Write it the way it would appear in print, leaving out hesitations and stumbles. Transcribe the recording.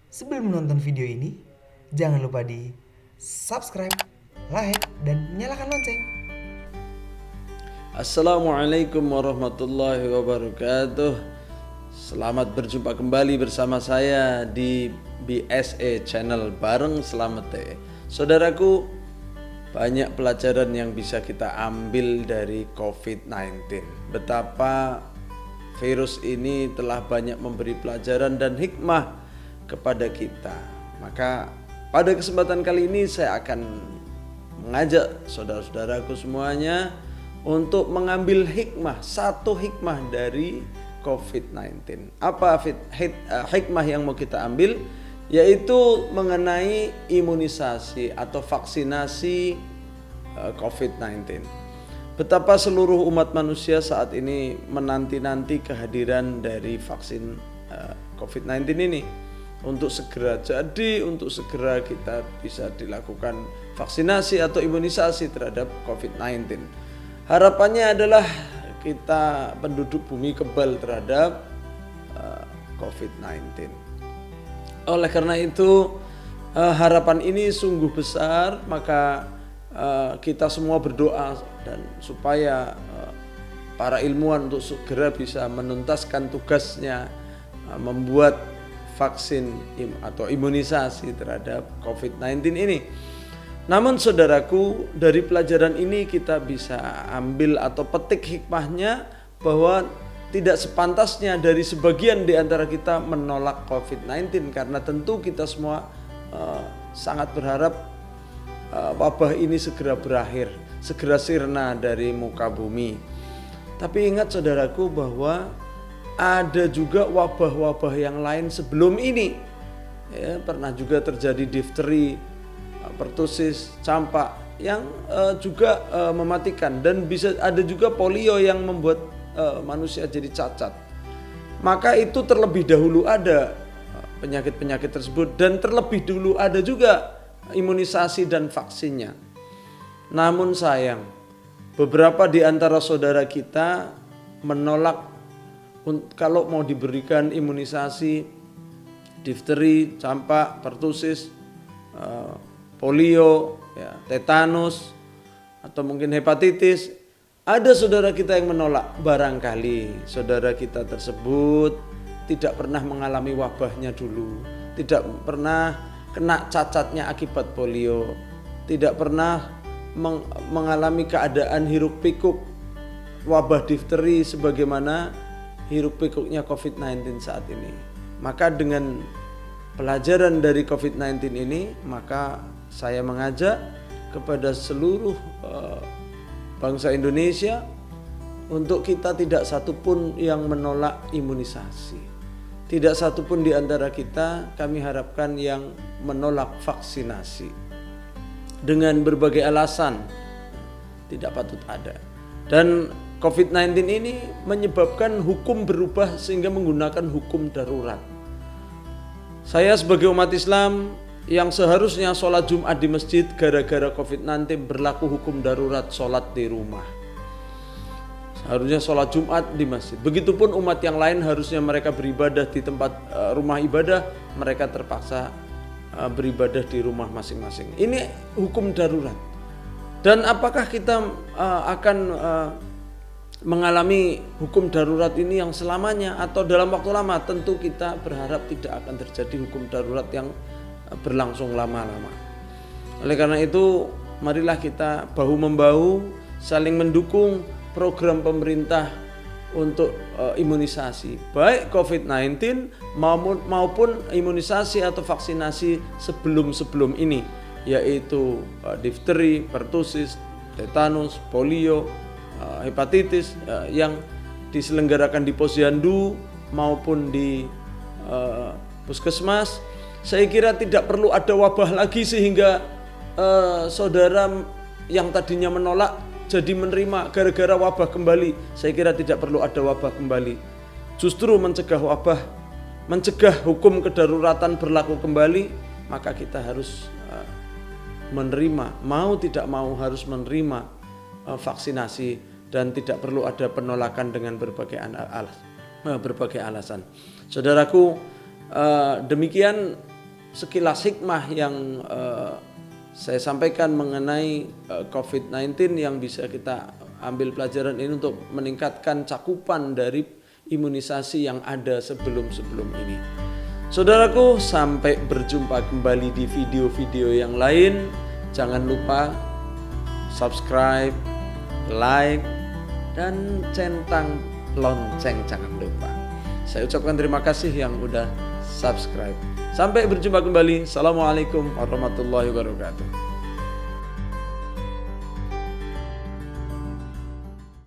Sebelum menonton video ini, jangan lupa di subscribe, like, dan nyalakan lonceng. Assalamualaikum warahmatullahi wabarakatuh. Selamat berjumpa kembali bersama saya di BSE Channel bareng Slamete. Saudaraku, banyak pelajaran yang bisa kita ambil dari COVID-19. Betapa virus ini telah banyak memberi pelajaran dan hikmah kepada kita. Maka pada kesempatan kali ini saya akan mengajak saudara-saudaraku semuanya untuk mengambil satu hikmah dari COVID-19. Apa hikmah yang mau kita ambil? Yaitu mengenai imunisasi atau vaksinasi COVID-19. Betapa seluruh umat manusia saat ini menanti-nanti kehadiran dari vaksin COVID-19 ini. Untuk segera jadi, untuk segera kita bisa dilakukan vaksinasi atau imunisasi terhadap COVID-19. Harapannya adalah kita penduduk bumi kebal terhadap COVID-19. Oleh karena itu harapan ini sungguh besar, maka kita semua berdoa dan supaya para ilmuwan untuk segera bisa menuntaskan tugasnya membuat vaksin atau imunisasi terhadap COVID-19 ini. Namun saudaraku, dari pelajaran ini kita bisa ambil atau petik hikmahnya bahwa tidak sepantasnya dari sebagian di antara kita menolak COVID-19, karena tentu kita semua sangat berharap wabah ini segera berakhir, segera sirna dari muka bumi. Tapi ingat saudaraku bahwa ada juga wabah-wabah yang lain sebelum ini. Ya, pernah juga terjadi difteri, pertusis, campak yang juga mematikan, dan bisa ada juga polio yang membuat manusia jadi cacat. Maka itu terlebih dahulu ada penyakit-penyakit tersebut, dan terlebih dulu ada juga imunisasi dan vaksinnya. Namun sayang, beberapa di antara saudara kita menolak kalau mau diberikan imunisasi difteri, campak, pertusis, polio, ya, tetanus, atau mungkin hepatitis. Ada saudara kita yang menolak. Barangkali saudara kita tersebut tidak pernah mengalami wabahnya dulu, tidak pernah kena cacatnya akibat polio, tidak pernah mengalami keadaan hiruk pikuk wabah difteri sebagaimana hiruk pikuknya COVID-19 saat ini. Maka dengan pelajaran dari COVID-19 ini, maka saya mengajak kepada seluruh bangsa Indonesia untuk kita tidak satupun yang menolak imunisasi. Tidak satupun di antara kita kami harapkan yang menolak vaksinasi. Dengan berbagai alasan tidak patut ada. Dan COVID-19 ini menyebabkan hukum berubah sehingga menggunakan hukum darurat. Saya sebagai umat Islam yang seharusnya sholat Jumat di masjid, gara-gara COVID-19 berlaku hukum darurat sholat di rumah. Seharusnya sholat Jumat di masjid. Begitupun umat yang lain harusnya mereka beribadah di tempat rumah ibadah, mereka terpaksa beribadah di rumah masing-masing. Ini hukum darurat. Dan apakah kita akan mengalami hukum darurat ini yang selamanya atau dalam waktu lama? Tentu kita berharap tidak akan terjadi hukum darurat yang berlangsung lama-lama. Oleh karena itu, marilah kita bahu-membahu saling mendukung program pemerintah untuk imunisasi, baik COVID-19 maupun imunisasi atau vaksinasi sebelum ini, yaitu difteri, pertusis, tetanus, polio, hepatitis yang diselenggarakan di posyandu maupun di puskesmas. Saya kira tidak perlu ada wabah lagi sehingga saudara yang tadinya menolak jadi menerima gara-gara wabah kembali. Saya kira tidak perlu ada wabah kembali. Justru mencegah wabah, mencegah hukum kedaruratan berlaku kembali, maka kita harus menerima, mau tidak mau harus menerima vaksinasi dan tidak perlu ada penolakan dengan berbagai alasan. Saudaraku, demikian sekilas hikmah yang saya sampaikan mengenai COVID-19 yang bisa kita ambil pelajaran ini untuk meningkatkan cakupan dari imunisasi yang ada sebelum-sebelum ini. Saudaraku, sampai berjumpa kembali di video-video yang lain. Jangan lupa subscribe, like, dan centang lonceng jangan lupa. Saya ucapkan terima kasih yang udah subscribe. Sampai berjumpa kembali. Assalamualaikum warahmatullahi wabarakatuh.